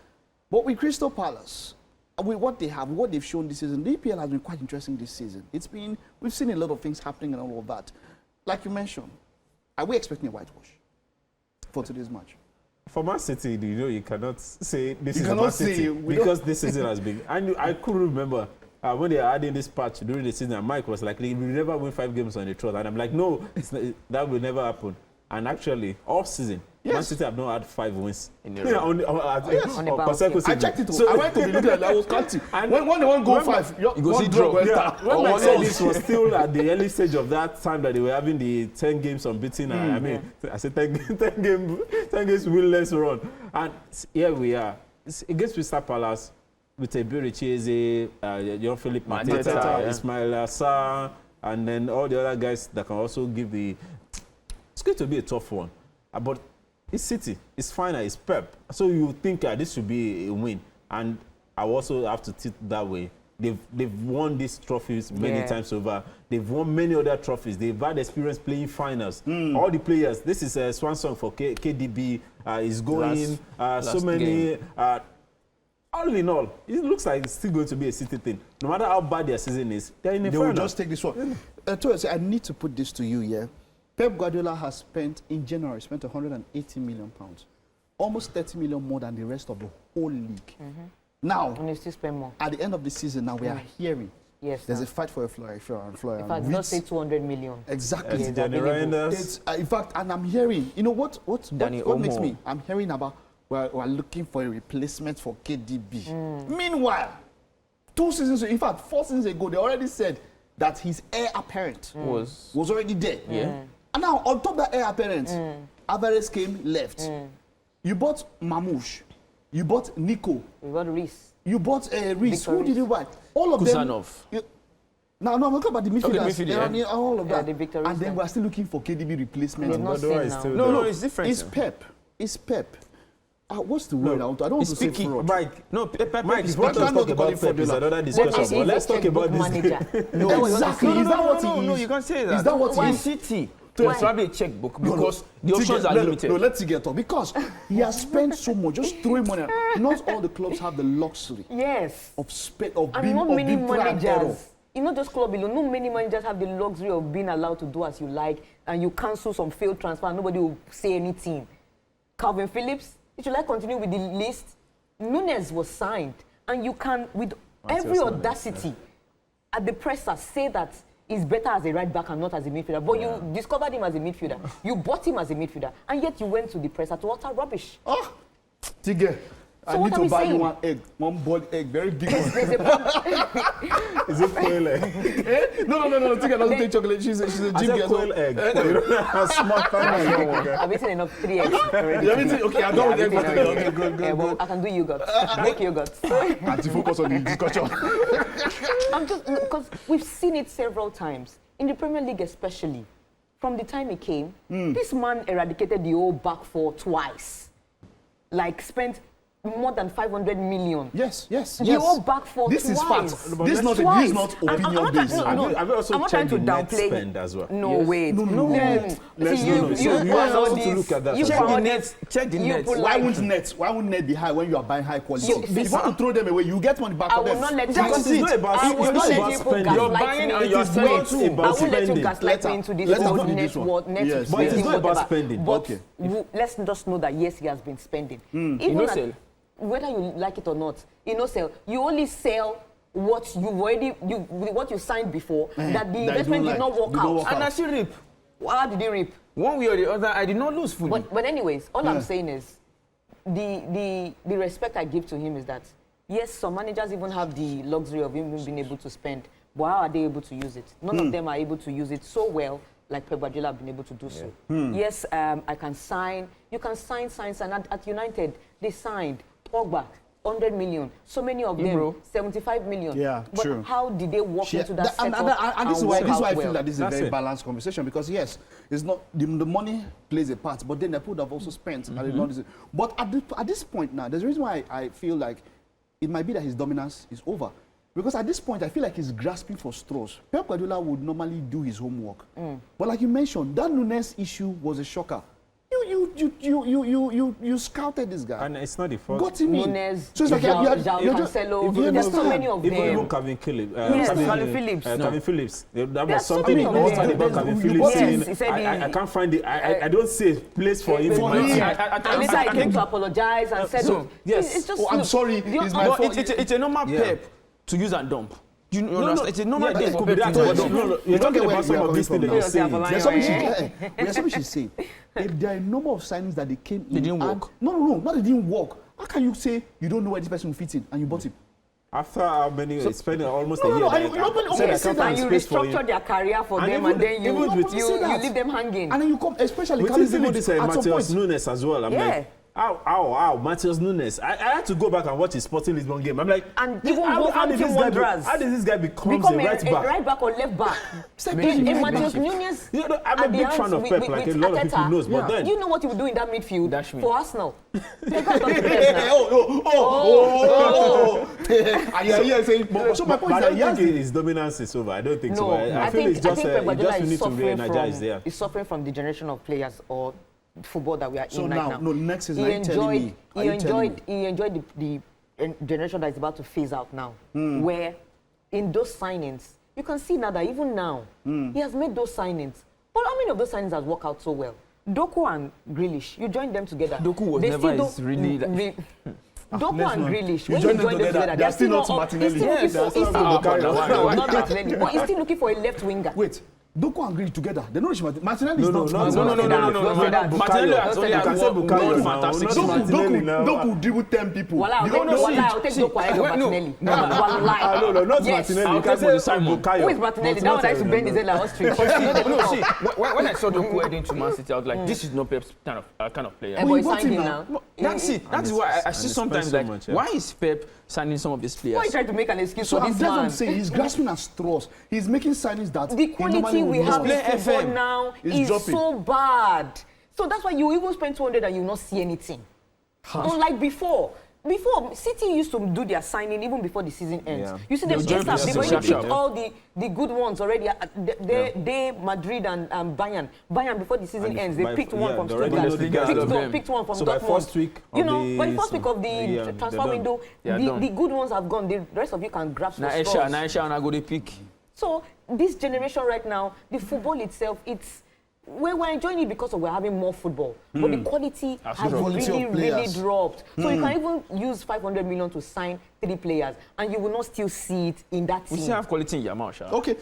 But with Crystal Palace, with what they have, what they've shown this season, the EPL has been quite interesting this season. We've seen a lot of things happening and all of that. Like you mentioned, are we expecting a whitewash for today's match? For Man City, you cannot say this is Man City because this season has been. I could remember when they are adding this patch during the season, and Mike was like, "We never win 5 games on the trot," and I'm like, "No, that will never happen." And actually, all season, Man City have not had 5 wins in a row. I checked it. So I went to the look at I was counting. When they want to go 5, you go see draw. When I said this was still at the early stage of that time that they were having the 10 games unbeaten. I mean, I said 10 games winless run, and here we are. It's against Crystal Palace with a Cheze, Jean-Philippe Mateta, Ismail Assar, and then all the other guys that can also give the. It's going to be a tough one, but it's City, it's final, it's Pep. So you think this should be a win, and I also have to think that way. They've won these trophies many times over. They've won many other trophies. They've had experience playing finals. All the players. This is a swan song for KDB. Is going last so many. All in all, it looks like it's still going to be a City thing. No matter how bad their season is, they're in the final. They will just take this one. I need to put this to you, yeah. Pep Guardiola has spent, in January, spent £180 million. Almost 30 million more than the rest of the whole league. Now, and they still spend more. At the end of the season, now we are hearing there's a fight for a Florian. In fact, not say 200 million. Exactly. In fact, and I'm hearing, you know what makes me? I'm hearing about we're looking for a replacement for KDB. Meanwhile, 2 seasons, in fact, 4 seasons ago, they already said that his heir apparent was already there. Yeah. And now, on top of that heir apparent, Alvarez came left. You bought Mamouche. You bought Nico. You bought Reece. You bought Reece. Who did you buy? All of Kusanov. them. No, I'm talking about the midfielders. Okay, all of that. The and then we're still looking for KDB replacement. No, it's different. It's Pep. What's the word? I don't want to say fraud. Mike, Mike, if what you're talking about Pep is another discussion. But let's talk about this. No, exactly. Is that what he is? No, you can't say that. Is that what he is? City. It's probably a checkbook because the options are limited. No, let's get on. Because he has spent so much, just throwing money. Not all the clubs have the luxury of being managers. You know, just club alone. Not many managers have the luxury of being allowed to do as you like, and you cancel some failed transfer, and nobody will say anything. Calvin Phillips, if you like continue with the list, Nunes was signed, and you can, with every audacity, at the presser, say that he's better as a right back and not as a midfielder. But you discovered him as a midfielder. You bought him as a midfielder. And yet you went to the presser to utter rubbish. Oh, Tige, I need to buy you one egg. One boiled egg, very big one. Is it quail egg? No. Tige doesn't take chocolate. She's a gym girl. Quail egg. I've eaten enough 3 eggs already. Okay, I'm done with egg for today. Okay, good. Well, I can do yogurt. Make yogurt. And to focus on the discussion. I'm just, because we've seen it several times, in the Premier League especially. From the time he came, this man eradicated the old back four twice. Like, spent more than 500 million. Yes. The old back four this twice. Is fact. This is not opinion based. I've also checked the net spend as well. No, wait. No. You also to look at that. Check the net. Why won't net be high when you are buying high quality? If you want to throw them away, you get money back for them. I will not let you. Because it's not about spending. You're buying and you're selling too. I won't let you gaslight me into this whole net. But it's not about spending. But let's just know that yes, he has been spending. Even whether you like it or not, you only sell what what you signed before, that the investment did not work out. And I still reap. How did you reap? One way or the other, I did not lose fully. But anyways, all I'm saying is, the respect I give to him is that, yes, some managers even have the luxury of even being able to spend, but how are they able to use it? None of them are able to use it so well like Pep Guardiola have been able to do so. Yes, I can sign. You can sign. And at United, they signed Pogba, 100 million. So many of them, 75 million. Yeah, but true. How did they walk into that setup? And this is why I feel that this is a very balanced conversation, because yes, it's not the money plays a part, but then the people have also spent. But at this point now, there's a reason why I feel like it might be that his dominance is over. Because at this point, I feel like he's grasping for straws. Pep Guardiola would normally do his homework. But like you mentioned, that Nunes issue was a shocker. You scouted this guy. And it's not the first. Got him in. Nunes, So it's like Cancelo, there's so many of them. Even Calvin Phillips. Calvin Phillips. Calvin Phillips. That There are was so something many of all them. about Calvin Phillips. Yes, saying, he said I can't find it. I don't see a place for him. And later he came to apologize and said, So, yes. It's just, I'm sorry, it's my fault. It's a normal Pep to use and dump. You understand? It's a normal thing for Could be Pep that. to use and dump. No, you're talking about some of these things that you're saying. There's something she's saying. If there are a number of signings that they came in. They didn't work. No, not they didn't work. How can you say you don't know where this person will fit in and you bought him? After how many? Spending almost a year. And you restructure their career for them and then you leave them hanging. And then you come, especially With even this Matheus Nunes as well. I'm Yeah. like, How, Matheus Nunes. I had to go back and watch his Sporting Lisbon game. I'm like, and even how did this guy become a right back? Right back or left back? Matheus Nunes. I'm a big fan of Pep, like a lot of people knows. But then, you know what he would do in that midfield for Arsenal? And you're here saying, so my point is that I don't think his dominance is over. I don't think so. I feel it's just we need to re-energize there. He's suffering from the generation of players or football that we are in right now. No, next is he enjoyed the generation that is about to phase out now, where in those signings, you can see now that even now, he has made those signings. But how many of those signings has worked out so well? Doku and Grealish, you joined them together. Doku was never really Doku and Grealish, when you join them together, they're still not Martinelli. He's still looking for a left winger. Wait. Doku and Grealish together. They know Martinelli is not. No. Martinelli has only had one fantastic season. Doku dribbled 10 people. I'll take Doku ahead of Martinelli. No, not Martinelli. You can't say Bukayo. Who is Martinelli? That one I used to bend his head like ostrich. When I saw Doku heading to Man City, I was like, this is not Pep's kind of player. But he signed him now. That's it. That is why I see sometimes like, why is Pep signing some of these players? Why are you trying to make an excuse for So this that's what man? I'm saying. He's grasping at straws. He's making signings that the quality we have in football now is so bad. So that's why you even spend 200 and you not see anything. Unlike before. Before, City used to do their signing even before the season ends. You see them they've already picked all the good ones already. They Madrid and Bayern. Bayern before the season ends, they picked one from Stuttgart. Picked one from Dortmund. By first week, by the first week of the transfer window, the good ones have gone. The rest of you can grab some straws. Naisha and I go to pick. So this generation right now, the football itself, we're enjoying it because we're having more football, but the quality has really dropped. So you can even use 500 million to sign 3 players, and you will not still see it in that team. We still have quality in Yamal, Sha. Okay.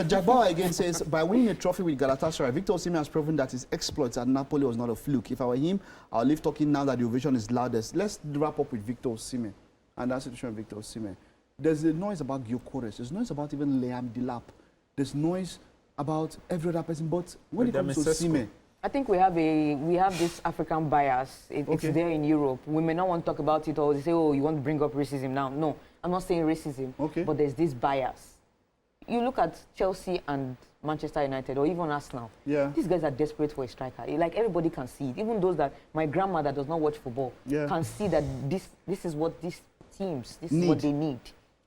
Jabbar again says, by winning a trophy with Galatasaray, Victor Osimhen has proven that his exploits at Napoli was not a fluke. If I were him, I'll leave talking now that the ovation is loudest. Let's wrap up with Victor Osimhen and that situation of Victor Osimhen. There's a noise about Gyökeres. There's noise about even Liam Delap. There's noise about every other person, but when it comes to Osimhen, I think we have this African bias. It's there in Europe. We may not want to talk about it, or they say, oh, you want to bring up racism now. No, I'm not saying racism, but there's this bias. You look at Chelsea and Manchester United, or even Arsenal. These guys are desperate for a striker. Like everybody can see it. Even those that my grandmother does not watch football can see that this is what these teams, this is what they need.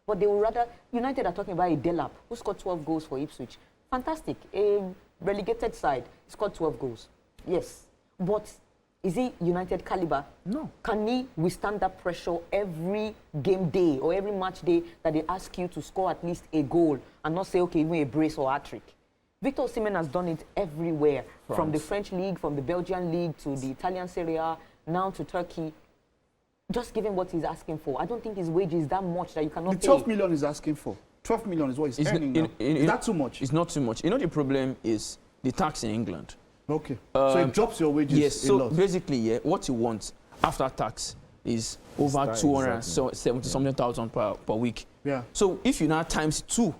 But they would rather, United are talking about a Delap who scored 12 goals for Ipswich. Fantastic. A relegated side scored 12 goals. Yes. But is he United caliber? No. Can he withstand that pressure every game day or every match day that they ask you to score at least a goal and not say, okay, even a brace or a trick? Victor Osimhen has done it everywhere. From the French league, from the Belgian league to the Italian Serie A, now to Turkey. Just give him what he's asking for. I don't think his wage is that much that you cannot pay. The 12 million he's asking for. 12 million is what he's earning now. Is that too much? It's not too much. You know, the problem is the tax in England. Okay. So it drops your wages a lot. So basically, what you want after tax is over 270-something thousand per week. Yeah. So if you now times 2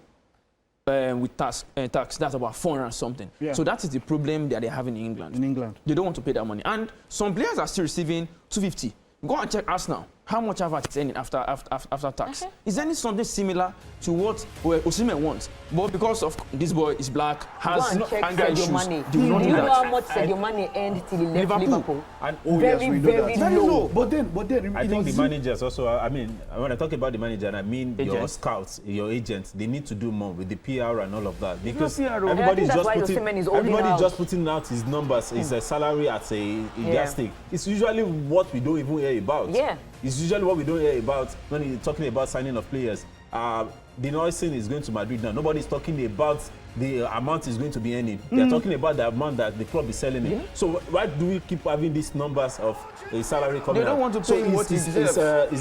with tax, that's about 400 something. Yeah. So that is the problem that they have in England. In England. They don't want to pay that money. And some players are still receiving 250. Go and check Arsenal. how much Havertz is earning after tax? Is there something similar to what Osimhen wants? But because of this boy is black, has anger issues, do you know how much Sadio Mane earned till he left Liverpool? And very low. But then I think the managers also, I mean, when I talk about the manager, I mean your scouts, your agents, they need to do more with the PR and all of that. Because everybody's just putting out his numbers, his salary at a yardstick. It's usually what we don't even hear about. Yeah. It's usually what we don't hear about when you're talking about signing of players. The Noisen is going to Madrid now. Nobody's talking about the amount is going to be earning. They're talking about the amount that the club is selling it. So why do we keep having these numbers of a salary coming out? They don't want to pay what his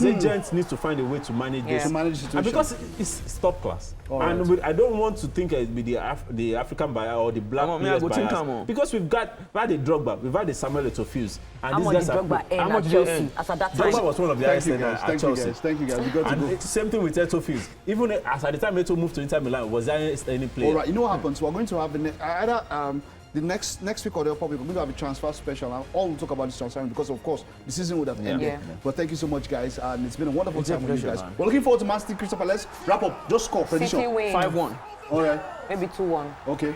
agents need to find a way to manage this. To manage the situation. And because it's top class. I don't want to think it be the African buyer or the black players buyers. Because we've had a Drogba, we've had a Samuel Eto'o, and these guys how much Chelsea as at that time? Drogba was one of the highest at Chelsea. Thank you guys. We got to go. Same thing with Eto'o. Even as at the time Eto'o moved to Inter Milan, was there any player? All right, you know what happens? We're going to have the next week or the probably we're going to have a transfer special. And all we'll talk about this transfer because, of course, the season would have ended. Yeah. But thank you so much, guys, and it's been a wonderful time with you guys. We're looking forward to Man City Crystal Palace. Wrap up. Just score prediction. 5-1. All right. Maybe 2-1. Okay.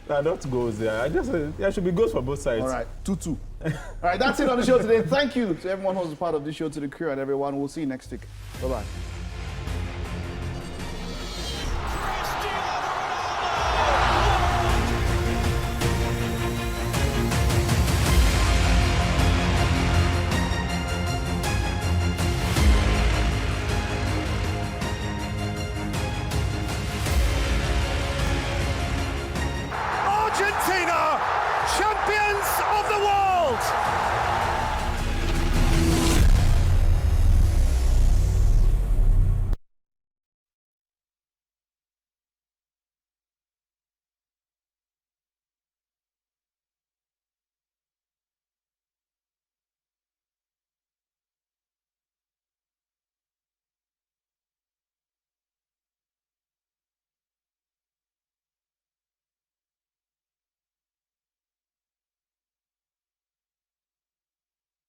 Not goals there. There should be goals for both sides. All right. 2-2. All right. That's it on the show today. Thank you to everyone who was a part of this show, to the crew and everyone. We'll see you next week. Bye bye.